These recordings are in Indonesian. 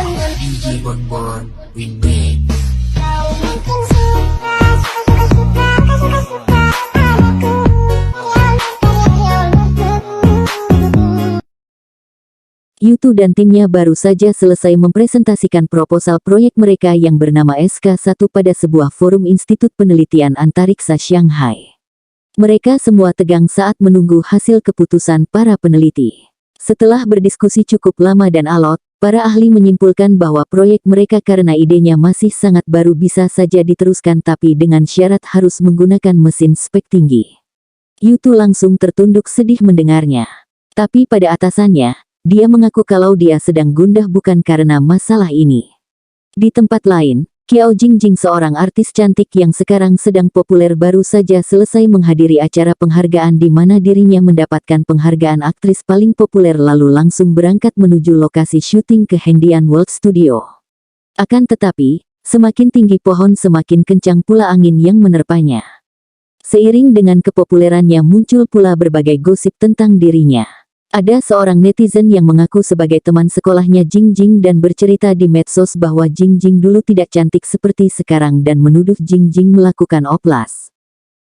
DJ Bonbon Remix. Yutu dan timnya baru saja selesai mempresentasikan proposal proyek mereka yang bernama SK1 pada sebuah forum Institut Penelitian Antariksa Shanghai. Mereka semua tegang saat menunggu hasil keputusan para peneliti. Setelah berdiskusi cukup lama dan alot, para ahli menyimpulkan bahwa proyek mereka karena idenya masih sangat baru bisa saja diteruskan tapi dengan syarat harus menggunakan mesin spek tinggi. Yutu langsung tertunduk sedih mendengarnya. Tapi pada atasannya, dia mengaku kalau dia sedang gundah bukan karena masalah ini. Di tempat lain, Qiao Jingjing, seorang artis cantik yang sekarang sedang populer, baru saja selesai menghadiri acara penghargaan di mana dirinya mendapatkan penghargaan aktris paling populer lalu langsung berangkat menuju lokasi syuting ke Hengdian World Studio. Akan tetapi, semakin tinggi pohon semakin kencang pula angin yang menerpanya. Seiring dengan kepopulerannya muncul pula berbagai gosip tentang dirinya. Ada seorang netizen yang mengaku sebagai teman sekolahnya Jingjing dan bercerita di medsos bahwa Jingjing dulu tidak cantik seperti sekarang dan menuduh Jingjing melakukan oplas.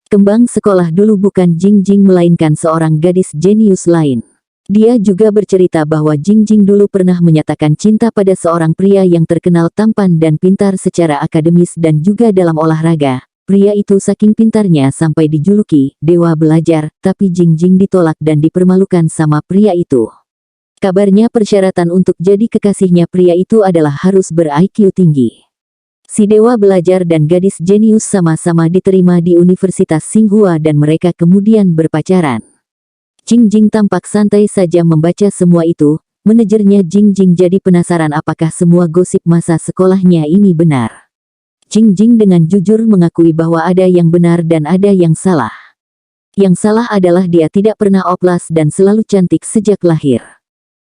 Kembang sekolah dulu bukan Jingjing melainkan seorang gadis jenius lain. Dia juga bercerita bahwa Jingjing dulu pernah menyatakan cinta pada seorang pria yang terkenal tampan dan pintar secara akademis dan juga dalam olahraga. Pria itu saking pintarnya sampai dijuluki Dewa Belajar, tapi Jingjing ditolak dan dipermalukan sama pria itu. Kabarnya persyaratan untuk jadi kekasihnya pria itu adalah harus ber-IQ tinggi. Si Dewa Belajar dan gadis jenius sama-sama diterima di Universitas Tsinghua dan mereka kemudian berpacaran. Jingjing tampak santai saja membaca semua itu. Manajernya Jingjing jadi penasaran apakah semua gosip masa sekolahnya ini benar. Jingjing dengan jujur mengakui bahwa ada yang benar dan ada yang salah. Yang salah adalah dia tidak pernah oplas dan selalu cantik sejak lahir.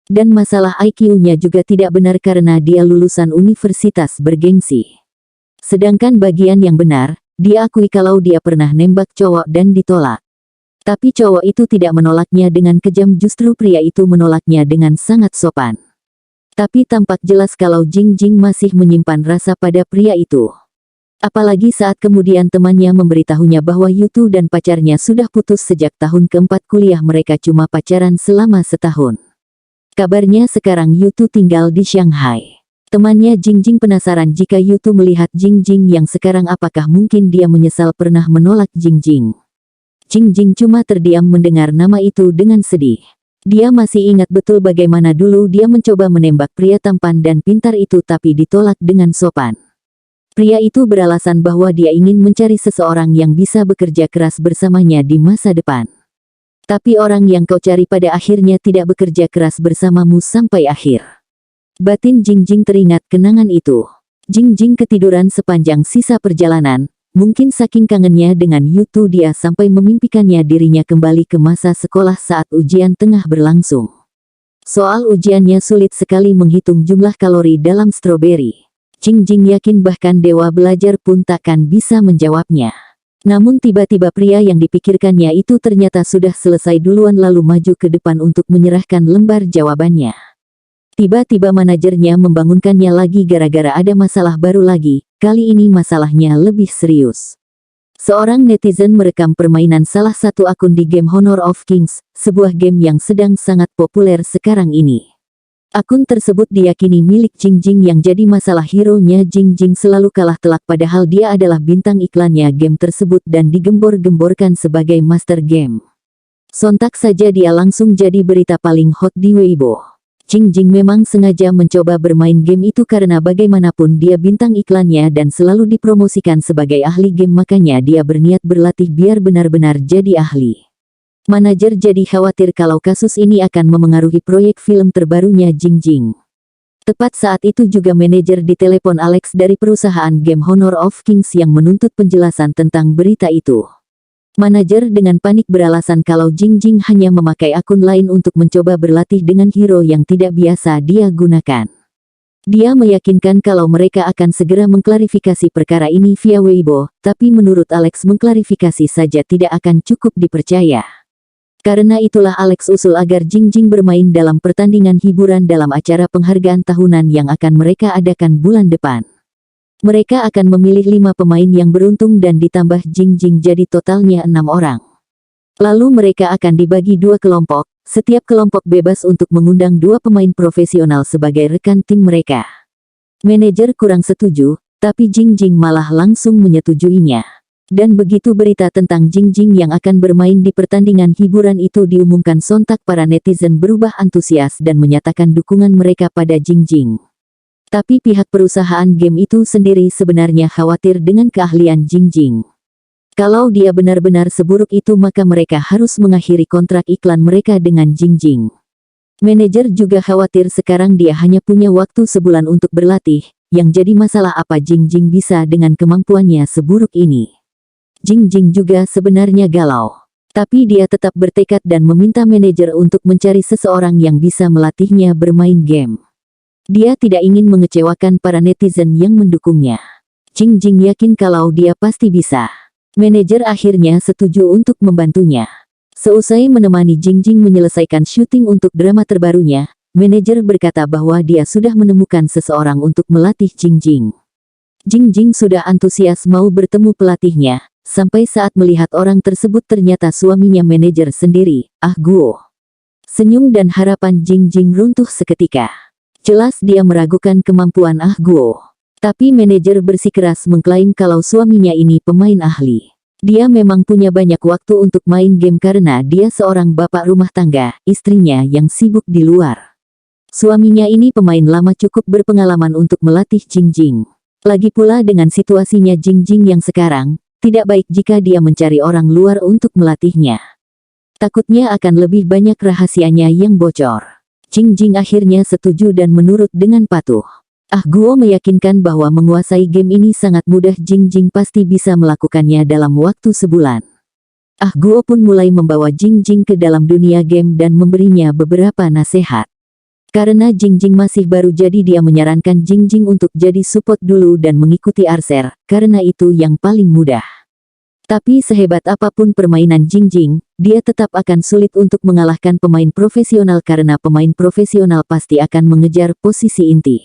Dan masalah IQ-nya juga tidak benar karena dia lulusan universitas bergengsi. Sedangkan bagian yang benar, dia akui kalau dia pernah nembak cowok dan ditolak. Tapi cowok itu tidak menolaknya dengan kejam, justru pria itu menolaknya dengan sangat sopan. Tapi tampak jelas kalau Jingjing masih menyimpan rasa pada pria itu. Apalagi saat kemudian temannya memberitahunya bahwa Yutu dan pacarnya sudah putus sejak tahun keempat kuliah, mereka cuma pacaran selama setahun. Kabarnya sekarang Yutu tinggal di Shanghai. Temannya Jingjing penasaran jika Yutu melihat Jingjing yang sekarang apakah mungkin dia menyesal pernah menolak Jingjing. Jingjing cuma terdiam mendengar nama itu dengan sedih. Dia masih ingat betul bagaimana dulu dia mencoba menembak pria tampan dan pintar itu tapi ditolak dengan sopan. Pria itu beralasan bahwa dia ingin mencari seseorang yang bisa bekerja keras bersamanya di masa depan. Tapi orang yang kau cari pada akhirnya tidak bekerja keras bersamamu sampai akhir. Batin Jingjing teringat kenangan itu. Jingjing ketiduran sepanjang sisa perjalanan. Mungkin saking kangennya dengan Yutu dia sampai memimpikannya dirinya kembali ke masa sekolah saat ujian tengah berlangsung. Soal ujiannya sulit sekali menghitung jumlah kalori dalam stroberi. Jingjing yakin bahkan Dewa Belajar pun takkan bisa menjawabnya. Namun tiba-tiba pria yang dipikirkannya itu ternyata sudah selesai duluan lalu maju ke depan untuk menyerahkan lembar jawabannya. Tiba-tiba manajernya membangunkannya lagi gara-gara ada masalah baru lagi, kali ini masalahnya lebih serius. Seorang netizen merekam permainan salah satu akun di game Honor of Kings, sebuah game yang sedang sangat populer sekarang ini. Akun tersebut diyakini milik Jingjing yang jadi masalah hero-nya Jingjing selalu kalah telak padahal dia adalah bintang iklannya game tersebut dan digembor-gemborkan sebagai master game. Sontak saja dia langsung jadi berita paling hot di Weibo. Jingjing memang sengaja mencoba bermain game itu karena bagaimanapun dia bintang iklannya dan selalu dipromosikan sebagai ahli game, makanya dia berniat berlatih biar benar-benar jadi ahli. Manajer jadi khawatir kalau kasus ini akan memengaruhi proyek film terbarunya Jingjing. Tepat saat itu juga manajer ditelepon Alex dari perusahaan game Honor of Kings yang menuntut penjelasan tentang berita itu. Manajer dengan panik beralasan kalau Jingjing hanya memakai akun lain untuk mencoba berlatih dengan hero yang tidak biasa dia gunakan. Dia meyakinkan kalau mereka akan segera mengklarifikasi perkara ini via Weibo, tapi menurut Alex mengklarifikasi saja tidak akan cukup dipercaya. Karena itulah Alex usul agar Jingjing bermain dalam pertandingan hiburan dalam acara penghargaan tahunan yang akan mereka adakan bulan depan. Mereka akan memilih 5 pemain yang beruntung dan ditambah Jingjing jadi totalnya 6 orang. Lalu mereka akan dibagi 2 kelompok, setiap kelompok bebas untuk mengundang 2 pemain profesional sebagai rekan tim mereka. Manajer kurang setuju, tapi Jingjing malah langsung menyetujuinya. Dan begitu berita tentang Jingjing yang akan bermain di pertandingan hiburan itu diumumkan, sontak para netizen berubah antusias dan menyatakan dukungan mereka pada Jingjing. Tapi pihak perusahaan game itu sendiri sebenarnya khawatir dengan keahlian Jingjing. Kalau dia benar-benar seburuk itu maka mereka harus mengakhiri kontrak iklan mereka dengan Jingjing. Manajer juga khawatir sekarang dia hanya punya waktu sebulan untuk berlatih, yang jadi masalah apa Jingjing bisa dengan kemampuannya seburuk ini. Jingjing juga sebenarnya galau. Tapi dia tetap bertekad dan meminta manajer untuk mencari seseorang yang bisa melatihnya bermain game. Dia tidak ingin mengecewakan para netizen yang mendukungnya. Jingjing yakin kalau dia pasti bisa. Manajer akhirnya setuju untuk membantunya. Seusai menemani Jingjing menyelesaikan syuting untuk drama terbarunya, manajer berkata bahwa dia sudah menemukan seseorang untuk melatih Jingjing. Jingjing sudah antusias mau bertemu pelatihnya, sampai saat melihat orang tersebut ternyata suaminya manajer sendiri, Ah Guo. Senyum dan harapan Jingjing runtuh seketika. Jelas dia meragukan kemampuan Ah Guo. Tapi manajer bersikeras mengklaim kalau suaminya ini pemain ahli. Dia memang punya banyak waktu untuk main game karena dia seorang bapak rumah tangga, istrinya yang sibuk di luar. Suaminya ini pemain lama cukup berpengalaman untuk melatih Jingjing. Lagi pula dengan situasinya Jingjing yang sekarang, tidak baik jika dia mencari orang luar untuk melatihnya. Takutnya akan lebih banyak rahasianya yang bocor. Jingjing akhirnya setuju dan menurut dengan patuh. Ah Guo meyakinkan bahwa menguasai game ini sangat mudah, Jingjing pasti bisa melakukannya dalam waktu sebulan. Ah Guo pun mulai membawa Jingjing ke dalam dunia game dan memberinya beberapa nasihat. Karena Jingjing masih baru jadi dia menyarankan Jingjing untuk jadi support dulu dan mengikuti Archer, karena itu yang paling mudah. Tapi sehebat apapun permainan Jingjing, dia tetap akan sulit untuk mengalahkan pemain profesional karena pemain profesional pasti akan mengejar posisi inti.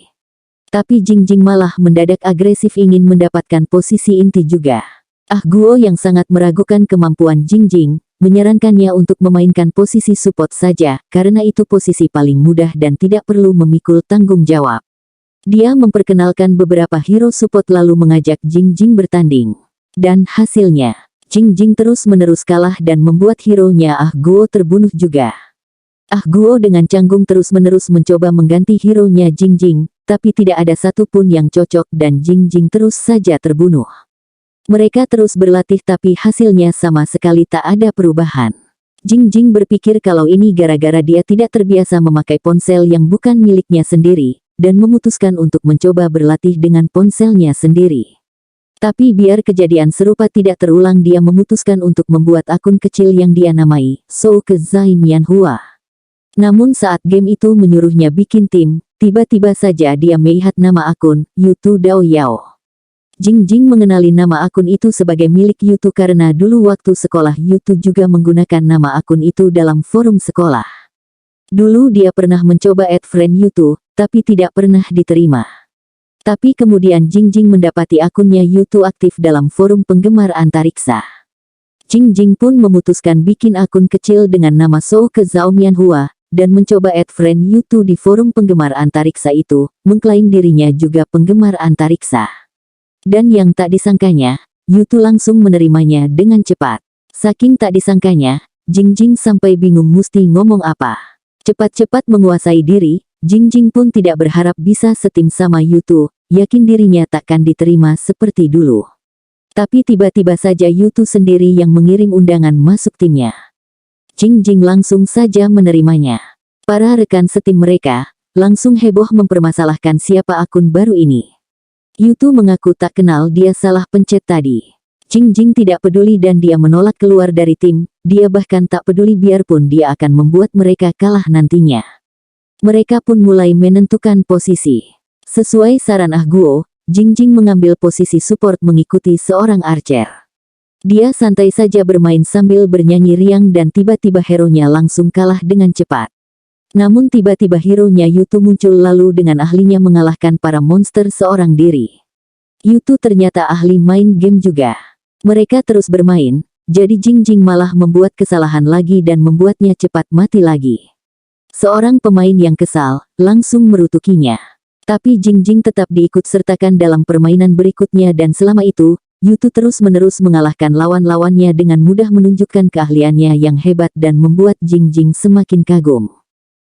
Tapi Jingjing malah mendadak agresif ingin mendapatkan posisi inti juga. Ah Guo yang sangat meragukan kemampuan Jingjing, menyarankannya untuk memainkan posisi support saja, karena itu posisi paling mudah dan tidak perlu memikul tanggung jawab. Dia memperkenalkan beberapa hero support lalu mengajak Jingjing bertanding. Dan hasilnya, Jingjing terus-menerus kalah dan membuat hero-nya Ah Guo terbunuh juga. Ah Guo dengan canggung terus-menerus mencoba mengganti hero-nya Jingjing, tapi tidak ada satupun yang cocok dan Jingjing terus saja terbunuh. Mereka terus berlatih tapi hasilnya sama sekali tak ada perubahan. Jingjing berpikir kalau ini gara-gara dia tidak terbiasa memakai ponsel yang bukan miliknya sendiri, dan memutuskan untuk mencoba berlatih dengan ponselnya sendiri. Tapi biar kejadian serupa tidak terulang, dia memutuskan untuk membuat akun kecil yang dia namai Souke Zai Mianhua. Namun saat game itu menyuruhnya bikin tim, tiba-tiba saja dia melihat nama akun Yutu Dao Yao. Jingjing mengenali nama akun itu sebagai milik Yutu karena dulu waktu sekolah Yutu juga menggunakan nama akun itu dalam forum sekolah. Dulu dia pernah mencoba add friend Yutu, tapi tidak pernah diterima. Tapi kemudian Jingjing mendapati akunnya Yutu aktif dalam forum penggemar antariksa. Jingjing pun memutuskan bikin akun kecil dengan nama Souke Zhao Mianhua, dan mencoba add friend Yutu di forum penggemar antariksa itu, mengklaim dirinya juga penggemar antariksa. Dan yang tak disangkanya, Yutu langsung menerimanya dengan cepat. Saking tak disangkanya, Jingjing sampai bingung mesti ngomong apa. Cepat-cepat menguasai diri, Jingjing pun tidak berharap bisa setim sama Yutu, yakin dirinya takkan diterima seperti dulu. Tapi tiba-tiba saja Yutu sendiri yang mengirim undangan masuk timnya. Jingjing langsung saja menerimanya. Para rekan setim mereka langsung heboh mempermasalahkan siapa akun baru ini. Yutu mengaku tak kenal, dia salah pencet tadi. Jingjing tidak peduli dan dia menolak keluar dari tim, dia bahkan tak peduli biarpun dia akan membuat mereka kalah nantinya. Mereka pun mulai menentukan posisi. Sesuai saran Ah Guo, Jingjing mengambil posisi support mengikuti seorang archer. Dia santai saja bermain sambil bernyanyi riang dan tiba-tiba hero-nya langsung kalah dengan cepat. Namun tiba-tiba hero-nya Yutu muncul lalu dengan ahlinya mengalahkan para monster seorang diri. Yutu ternyata ahli main game juga. Mereka terus bermain, jadi Jing Jing malah membuat kesalahan lagi dan membuatnya cepat mati lagi. Seorang pemain yang kesal, langsung merutukinya. Tapi Jing Jing tetap diikut sertakan dalam permainan berikutnya dan selama itu, Yutu terus-menerus mengalahkan lawan-lawannya dengan mudah menunjukkan keahliannya yang hebat dan membuat Jing Jing semakin kagum.